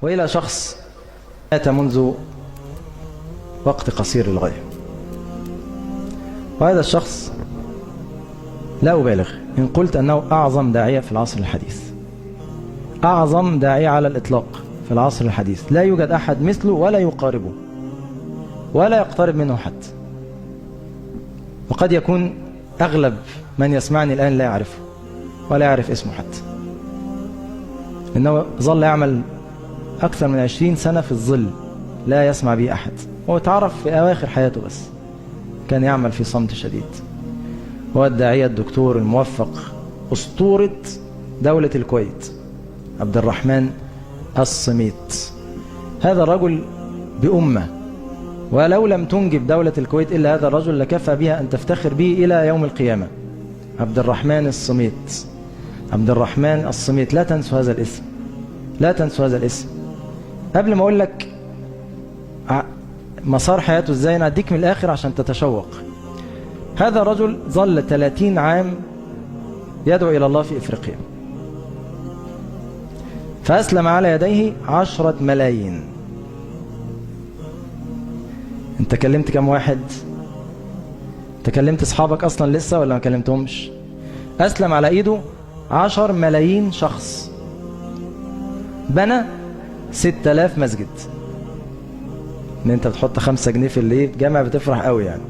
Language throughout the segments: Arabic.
وإلى شخص مات منذ وقت قصير للغاية، وهذا الشخص لا أبالغ إن قلت أنه أعظم داعية في العصر الحديث، أعظم داعية على الإطلاق في العصر الحديث، لا يوجد أحد مثله ولا يقاربه ولا يقترب منه حتى. وقد يكون أغلب من يسمعني الآن لا يعرفه ولا يعرف اسمه حتى، إنه ظل يعمل أكثر من 20 سنة في الظل لا يسمع به أحد، هو تعرف في أواخر حياته بس كان يعمل في صمت شديد. هو الداعية الدكتور الموفق أسطورة دولة الكويت عبد الرحمن الصميت. هذا الرجل بأمة، ولو لم تنجب دولة الكويت إلا هذا الرجل لكفى بها أن تفتخر به إلى يوم القيامة. عبد الرحمن الصميت، عبد الرحمن الصميت، لا تنسوا هذا الاسم، لا تنسوا هذا الاسم. قبل ما أقول لك مسار حياته إزاي أنا أديك من الآخر عشان تتشوق. هذا الرجل ظل 30 عام يدعو إلى الله في إفريقيا، فأسلم على يديه 10 ملايين. انت كلمت كم واحد؟ انت كلمت اصحابك اصلا لسه ولا ما كلمتهمش؟ اسلم على ايده 10 ملايين شخص، بنى 6000 مسجد. ان انت بتحط 5 جنيه في اللي جامع بتفرح قوي يعني.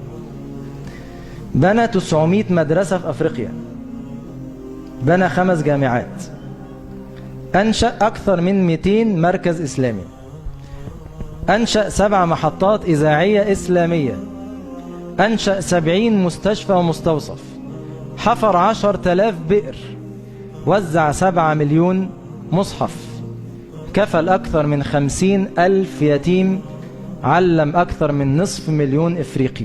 بنى 900 مدرسة في افريقيا، بنى 5 جامعات، انشأ اكثر من 200 مركز اسلامي، أنشأ 7 محطات إذاعية إسلامية، أنشأ 70 مستشفى ومستوصف، حفر 10,000 بئر، وزع 7 مليون مصحف، كفل أكثر من 50,000 يتيم، علم أكثر من نصف مليون إفريقي.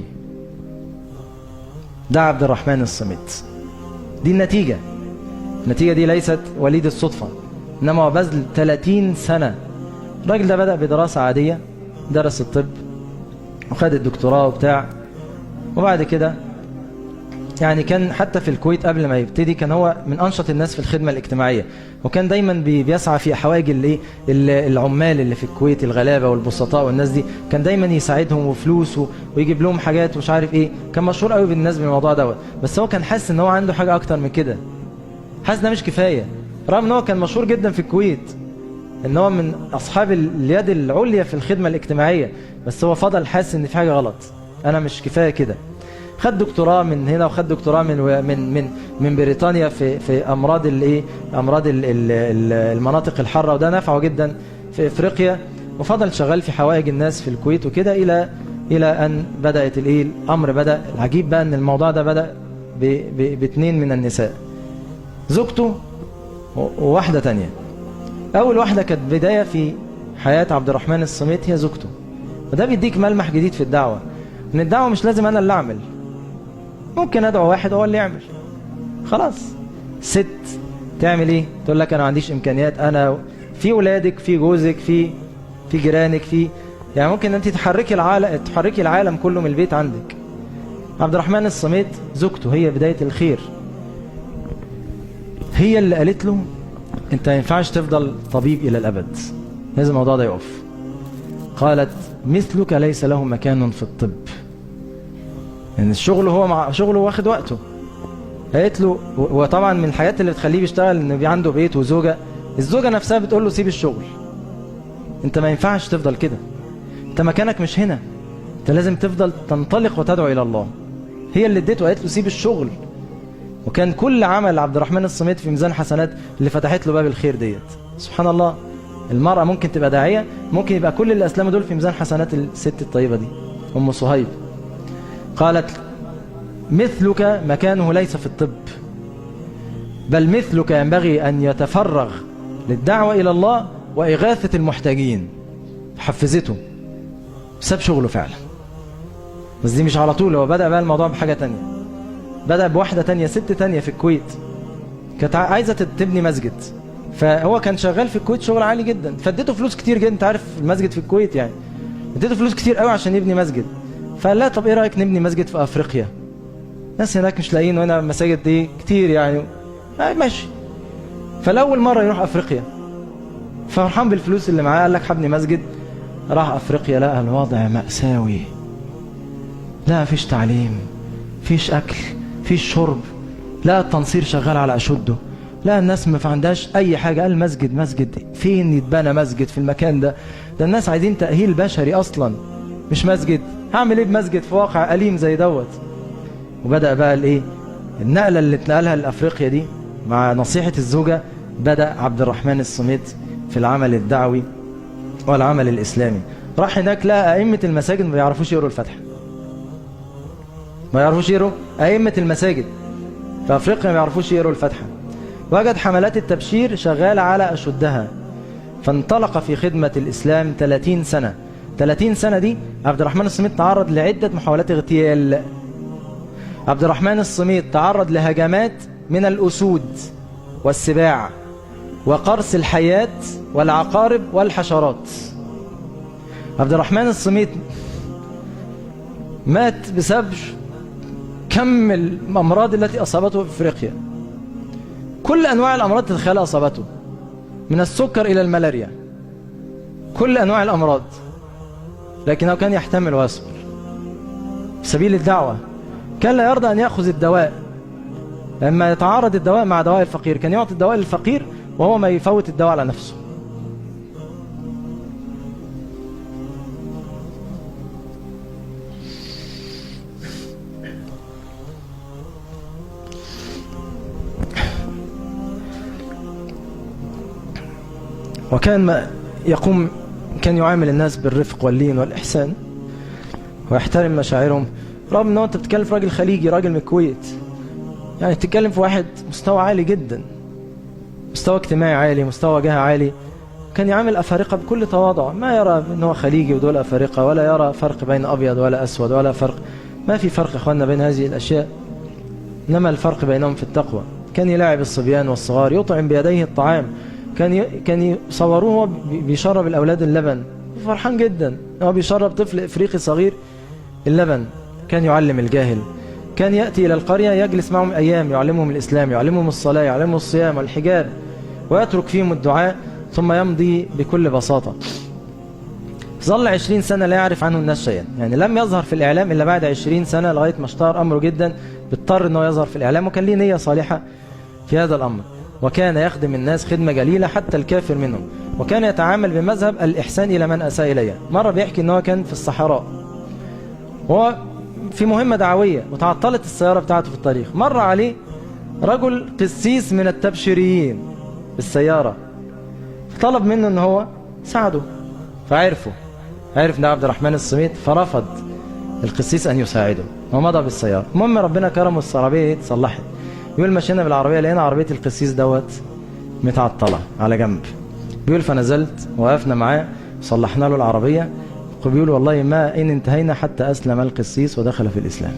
ده عبد الرحمن الصميت. دي النتيجة. النتيجة دي ليست وليد الصدفة، إنما هو بذل 30 سنة. الراجل ده بدأ بدراسة عادية، درس الطب وخد الدكتوراه وبتاع، وبعد كده يعني كان حتى في الكويت قبل ما يبتدي كان هو من أنشط الناس في الخدمة الاجتماعية، وكان دايما بيسعى في حوائج العمال اللي في الكويت، الغلابة والبسطاء والناس دي، كان دايما يساعدهم وفلوس ويجيب لهم حاجات ومش عارف ايه. كان مشهور قوي بالناس بالموضوع دوت، بس هو كان حاسس ان هو عنده حاجة اكتر من كده، حاسس ده مش كفاية، رغم ان هو كان مشهور جدا في الكويت ان هو من اصحاب اليد العليا في الخدمة الاجتماعية، بس هو فضل حاسس ان في حاجة غلط، انا مش كفاية كده. خد دكتوراه من هنا وخد دكتوراه من بريطانيا في امراض امراض المناطق الحارة، وده نفعه جدا في افريقيا، وفضل شغال في حوائج الناس في الكويت وكده الى ان بدأت الامر بدأ العجيب بقى ان الموضوع ده بدأ باثنين من النساء، زوجته وواحدة تانية. أول واحدة كانت بداية في حياة عبد الرحمن الصميت هي زوجته، وده بيديك ملمح جديد في الدعوة، إن الدعوة مش لازم أنا اللي أعمل، ممكن أدعو واحد هو اللي يعمل. خلاص، ست تعمل إيه؟ تقول لك أنا ما عنديش إمكانيات، أنا في ولادك، في جوزك، في جيرانك، يعني ممكن أنت تحركي العالم كله من البيت عندك. عبد الرحمن الصميت زوجته هي بداية الخير، هي اللي قالت له انت ما ينفعش تفضل طبيب الى الابد، لازم الموضوع ده يقف. قالت مثلك ليس له مكان في الطب، يعني الشغل هو شغله واخد وقته. قالت له، وطبعا من الحاجات اللي بتخليه بيشتغل ان بي عنده بيت وزوجة، الزوجة نفسها بتقول له سيب الشغل، انت ما ينفعش تفضل كده، انت مكانك مش هنا، انت لازم تفضل تنطلق وتدعو الى الله. هي اللي اديته، قالت له سيب الشغل. وكان كل عمل عبد الرحمن الصميت في ميزان حسنات اللي فتحت له باب الخير ديت. سبحان الله، المرأة ممكن تبقى داعية، ممكن يبقى كل اللي أسلموا دول في ميزان حسنات الست الطيبة دي أم صهيب. قالت مثلك مكانه ليس في الطب، بل مثلك ينبغي أن يتفرغ للدعوة إلى الله وإغاثة المحتاجين. حفزته، ساب شغله فعلا، بس دي مش على طول، هو بدأ بقى الموضوع بحاجة تانية. بدأ بواحدة تانية، ست تانية في الكويت كانت عايزة تبني مسجد، فهو كان شغال في الكويت شغل عالي جدا، فاديته فلوس كتير جدا، انت عارف المسجد في الكويت يعني، اديته فلوس كتير قوي عشان يبني مسجد. فقال لا طب ايه رأيك نبني مسجد في افريقيا، ناس هناك مش لاقيين وهنا مساجد دي كتير يعني، ماشي. فالأول مرة يروح افريقيا فرحان بالفلوس اللي معاه، قال لك هبني مسجد. راح افريقيا لقى الوضع مأساوي، لا مفيش تعليم، مفيش اكل، مفيش شرب، لا التنصير شغال على اشده، لا الناس ما عندهاش اي حاجه. قال مسجد فين يتبنى مسجد في المكان ده؟ ده الناس عايزين تأهيل بشري اصلا مش مسجد. هعمل ايه بمسجد في واقع أليم زي دوت؟ وبدأ بقى الايه النقله اللي اتنقلها لافريقيا دي مع نصيحه الزوجه. بدأ عبد الرحمن الصميت في العمل الدعوي والعمل الاسلامي. راح هناك لقى ائمه المساجد ما بيعرفوش يقروا الفاتحه، ما يعرفوش يقروا. ائمه المساجد في افريقيا ما بيعرفوش يقروا الفاتحه. وجد حملات التبشير شغاله على اشدها، فانطلق في خدمه الاسلام 30 سنه. 30 سنه دي عبد الرحمن الصميت تعرض لعده محاولات اغتيال. عبد الرحمن الصميت تعرض لهجمات من الاسود والسباع وقرص الحيات والعقارب والحشرات. عبد الرحمن الصميت مات بسبب كم الأمراض التي أصابته في أفريقيا. كل أنواع الأمراض تتخيل أصابته، من السكر إلى الملاريا، كل أنواع الأمراض، لكنه كان يحتمل ويصبر في سبيل الدعوة. كان لا يرضى أن يأخذ الدواء لما يتعارض الدواء مع دواء الفقير، كان يعطي الدواء للفقير وهو ما يفوت الدواء على نفسه. وكان كان يعامل الناس بالرفق واللين والإحسان ويحترم مشاعرهم، رغم أنه أنت بتتكلم في راجل خليجي، راجل من الكويت، يعني تتكلم في واحد مستوى عالي جدا، مستوى اجتماعي عالي، مستوى جهة عالي. كان يعامل أفارقة بكل تواضع، ما يرى أنه خليجي ودول أفارقة، ولا يرى فرق بين أبيض ولا أسود، ولا فرق، ما في فرق أخواننا بين هذه الأشياء، إنما الفرق بينهم في التقوى. كان يلاعب الصبيان والصغار، يطعم بيديه الطعام، كان يصوروه بيشرب الأولاد اللبن، فرحان جدا هو بيشرب طفل إفريقي صغير اللبن. كان يعلم الجاهل، كان يأتي إلى القرية يجلس معهم أيام، يعلمهم الإسلام، يعلمهم الصلاة، يعلمهم الصيام والحجاب، ويترك فيهم الدعاء ثم يمضي بكل بساطة. ظل 20 سنة لا يعرف عنه الناس شيئا، يعني لم يظهر في الإعلام إلا بعد 20 سنة، لغاية ما اشتهر أمره جدا اضطر أنه يظهر في الإعلام، وكان ليه نية صالحة في هذا الأمر. وكان يخدم الناس خدمة جليلة حتى الكافر منهم، وكان يتعامل بمذهب الإحسان إلى من أساء إليه. مرة بيحكي أنه كان في الصحراء وهو في مهمة دعوية وتعطلت السيارة بتاعته في الطريق، مر عليه رجل قسيس من التبشيريين بالسيارة، طلب منه أنه هو ساعده، فعرف أن عبد الرحمن الصميت، فرفض القسيس أن يساعده ومضى بالسيارة. المهم ربنا كرمه، العربية اتصلحت. بيقول مشينا بالعربية لقينا عربية القسيس دوت متعطلة على جنب. بيقول فنزلت وقفنا معاه صلحنا له العربية. بيقول والله ما إن انتهينا حتى أسلم القسيس ودخل في الإسلام.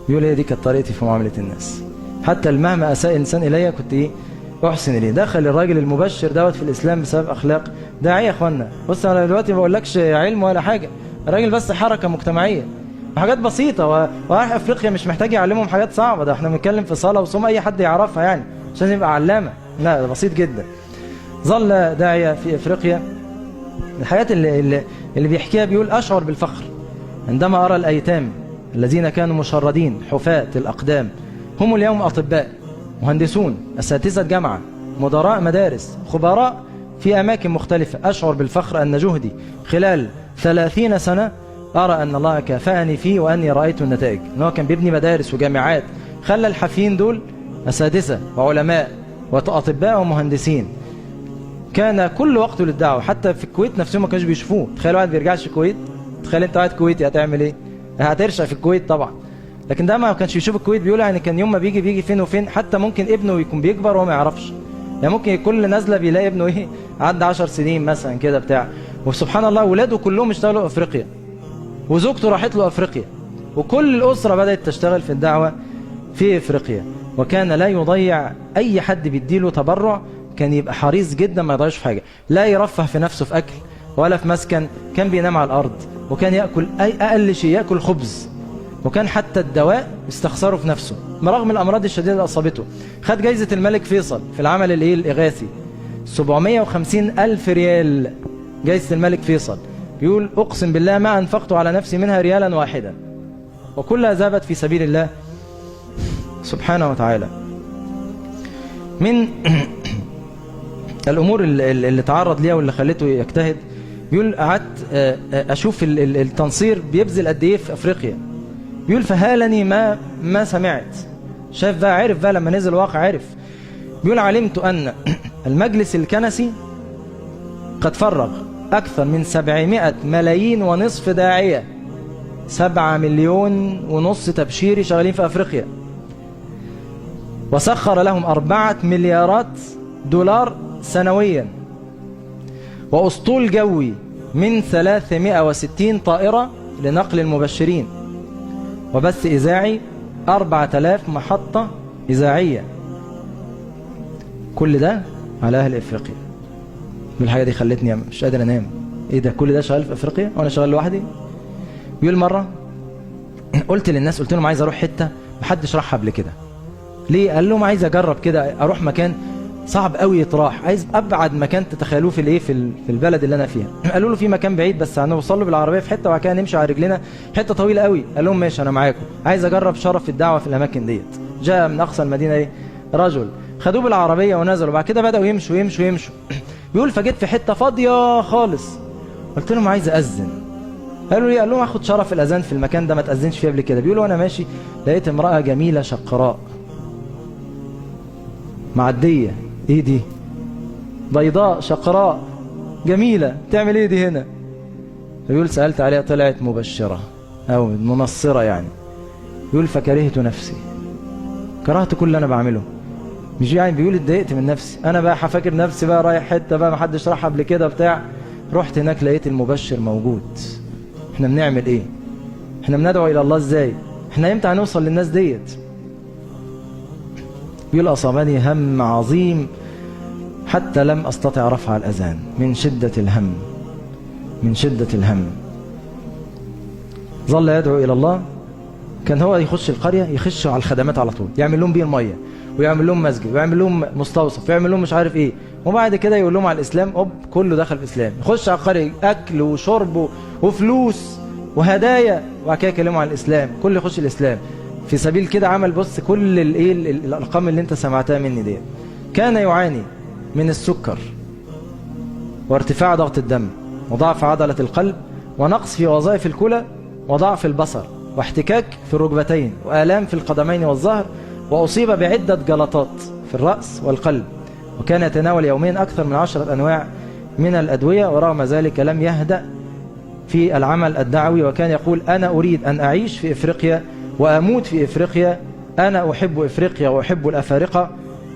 بيقول هي دي كانت طريقتي في معاملة الناس، حتى مهما أساء إنسان إلي كنت أحسن إليه. دخل الراجل المبشر دوت في الإسلام بسبب أخلاق داعية. يا أخوانا بص، أنا دلوقتي ما بقولكش علم ولا حاجة، الراجل بس حركة مجتمعية وحاجات بسيطة، وراح أفريقيا مش محتاج يعلمهم حاجات صعبة، ده احنا بنتكلم في صلاة وصوم أي حد يعرفها يعني، عشان يبقى علامة، لا ده بسيط جدا. ظل داعية في أفريقيا. الحياة اللي بيحكيها بيقول أشعر بالفخر عندما أرى الأيتام الذين كانوا مشردين حفاة الأقدام، هم اليوم أطباء، مهندسون، أساتذة جامعة، مدراء مدارس، خبراء في أماكن مختلفة. أشعر بالفخر أن جهدي خلال 30 سنة أرى أن الله كافأني فيه وأني رأيت النتائج. أنه كان بيبني مدارس وجامعات، خلى الحافين دول أساتذة وعلماء وأطباء ومهندسين. كان كل وقته للدعوة، حتى في الكويت نفسهم ما كانوش بيشوفوه. تخيل واحد بيرجعش الكويت، تخيل انت قاعد كويتي هتعمل ايه؟ هترشق في الكويت طبعا، لكن ده ما كانش يشوف الكويت. بيقول يعني كان يوم ما بيجي فين وفين، حتى ممكن ابنه يكون بيكبر وهو ما يعرفش، يعني ممكن كل نزله بيلاقي ابنه عدى 10 سنين مثلا كده بتاع. وسبحان الله ولاده كلهم اشتغلوا في افريقيا، وزوجته راحت له افريقيا، وكل الاسره بدات تشتغل في الدعوه في افريقيا. وكان لا يضيع اي حد بيديله تبرع، كان يبقى حريص جدا ما يضيعش في حاجه، لا يرفه في نفسه في اكل ولا في مسكن، كان بينام على الارض، وكان ياكل اقل شيء ياكل خبز، وكان حتى الدواء استخسره في نفسه رغم الامراض الشديده اللي اصابته. خد جايزه الملك فيصل في العمل الاغاثي 750,000 ريال جايزة الملك فيصل. بيقول أقسم بالله ما أنفقت على نفسي منها ريالا واحدا، وكلها ذهبت في سبيل الله سبحانه وتعالى. من الأمور اللي تعرض ليها واللي خلته يجتهد، بيقول قعدت أشوف التنصير بيبذل قد إيه في أفريقيا. بيقول فهالني ما سمعت. شاف بقى، عرف بقى لما نزل الواقع عرف. بيقول علمت أن المجلس الكنسي قد فرغ أكثر من 700 ملايين ونصف داعية، 7 مليون ونص تبشيري شغالين في أفريقيا، وسخر لهم 4 مليارات دولار سنويا، وأسطول جوي من 360 طائرة لنقل المبشرين، وبث إذاعي 4000 محطة إذاعية. كل ده على أهل إفريقيا. الحاجة دي خلتني مش قادر أنام. إيه ده؟ كل ده شغال في أفريقيا وأنا شغال لوحدي؟ بيقول مرة قلت للناس، قلت لهم عايز أروح حتة محدش راحها قبل كده. ليه؟ قال لهم عايز أجرب كده أروح مكان صعب قوي يتراح، عايز أبعد مكان تتخيلوه في الإيه في البلد اللي أنا فيها. قالوا له في مكان بعيد بس هنوصل له بالعربية في حتة وبعد كده نمشي على رجلنا حتة طويلة قوي. قال لهم ماشي أنا معاكم، عايز أجرب شرف الدعوة في الأماكن ديت. جاء من أقصى المدينة إيه رجل، خدوه بالعربية ونزلوا، بعد كده بدأوا يمشوا يمشوا يمشوا. بيقول فجيت في حتة فاضية خالص، قلت لهم عايز أذن. قالوا لي، قال لهم هاخد شرف الأذان في المكان ده ما تأذنش فيه قبل كده. بيقولوا أنا ماشي لقيت امرأة جميلة شقراء معدية. إيه دي؟ بيضاء شقراء جميلة، تعمل إيه دي هنا؟ بيقول سألت عليها طلعت مبشرة أو منصرة يعني. بيقول فكرهت نفسي، كرهت كل اللي أنا بعمله. مش يعني بيقول اتضايقت من نفسي. أنا بقى هفكر نفسي بقى رايح حتة بقى محدش راح قبل كده بتاع. رحت هناك لقيت المبشر موجود. احنا بنعمل ايه؟ احنا بندعو الى الله ازاي؟ احنا امتى هنوصل للناس ديت؟ بيقول اصابني هم عظيم حتى لم استطع رفع الاذان من شدة الهم، من شدة الهم. ظل يدعو الى الله. كان هو يخش القرية يخش على الخدمات على طول، يعمل لهم بيه المية ويعمل لهم مسجد ويعمل لهم مستوصف ويعمل لهم مش عارف ايه، وبعد كده يقول لهم على الاسلام، كله دخل في الاسلام. يخش على القرية اكل وشرب وفلوس وهدايا، وبعد كده يكلموا عن الاسلام، كله يخش الاسلام في سبيل كده. عمل بص كل الايه الارقام اللي انت سمعتها مني دي. كان يعاني من السكر وارتفاع ضغط الدم وضعف عضلة القلب ونقص في وظائف الكلى وضعف البصر واحتكاك في الركبتين وآلام في القدمين والظهر، وأصيب بعدة جلطات في الرأس والقلب، وكان يتناول يوميا أكثر من 10 أنواع من الأدوية، ورغم ذلك لم يهدأ في العمل الدعوي، وكان يقول أنا أريد أن أعيش في إفريقيا وأموت في إفريقيا، أنا أحب إفريقيا وأحب الأفارقة،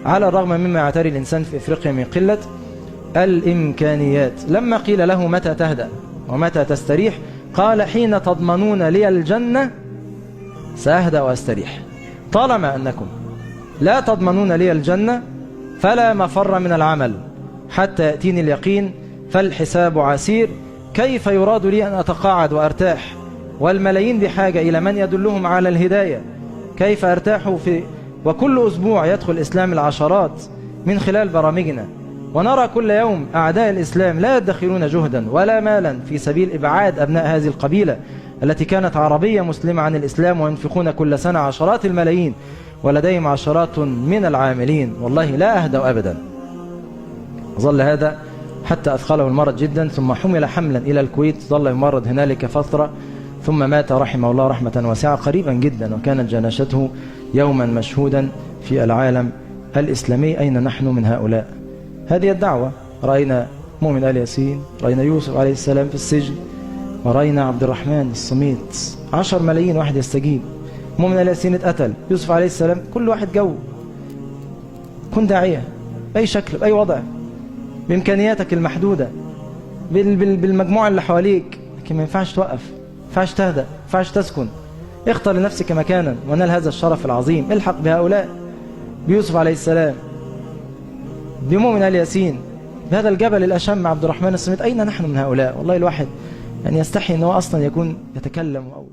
على الرغم مما يعتري الإنسان في إفريقيا من قلة الإمكانيات. لما قيل له متى تهدأ ومتى تستريح قال حين تضمنون لي الجنة سأهدأ وأستريح، طالما أنكم لا تضمنون لي الجنة فلا مفر من العمل حتى يأتيني اليقين، فالحساب عسير، كيف يراد لي أن أتقاعد وأرتاح والملايين بحاجة إلى من يدلهم على الهداية؟ كيف أرتاح وكل أسبوع يدخل الإسلام العشرات من خلال برامجنا، ونرى كل يوم أعداء الإسلام لا يدخرون جهدا ولا مالا في سبيل إبعاد أبناء هذه القبيلة التي كانت عربية مسلمة عن الإسلام، وينفقون كل سنة عشرات الملايين ولديهم عشرات من العاملين. والله لا أهدأ أبدا. ظل هذا حتى أثقله المرض جدا، ثم حمل حملا إلى الكويت، ظل يمرض هنالك فترة، ثم مات رحمه الله رحمة واسعة قريبا جدا، وكانت جناشته يوما مشهودا في العالم الإسلامي. أين نحن من هؤلاء؟ هذه الدعوة. رأينا مؤمن آل ياسين، رأينا يوسف عليه السلام في السجن، ورأينا عبد الرحمن الصميت 10 ملايين واحد يستجيب. مؤمن آل ياسين اتقتل، يوسف عليه السلام، كل واحد جو. كن داعية بأي شكل بأي وضع بإمكانياتك المحدودة بالمجموعة اللي حواليك، لكن ما ينفعش توقف، ما ينفعش تهدأ، ما ينفعش تسكن. اختر لنفسك مكانا ونال هذا الشرف العظيم. الحق بهؤلاء، بيوسف عليه السلام، بمؤمن آل ياسين، بهذا الجبل الأشم عبد الرحمن الصميت. أين نحن من هؤلاء؟ والله الواحد يعني يستحي أنه أصلا يكون يتكلم أو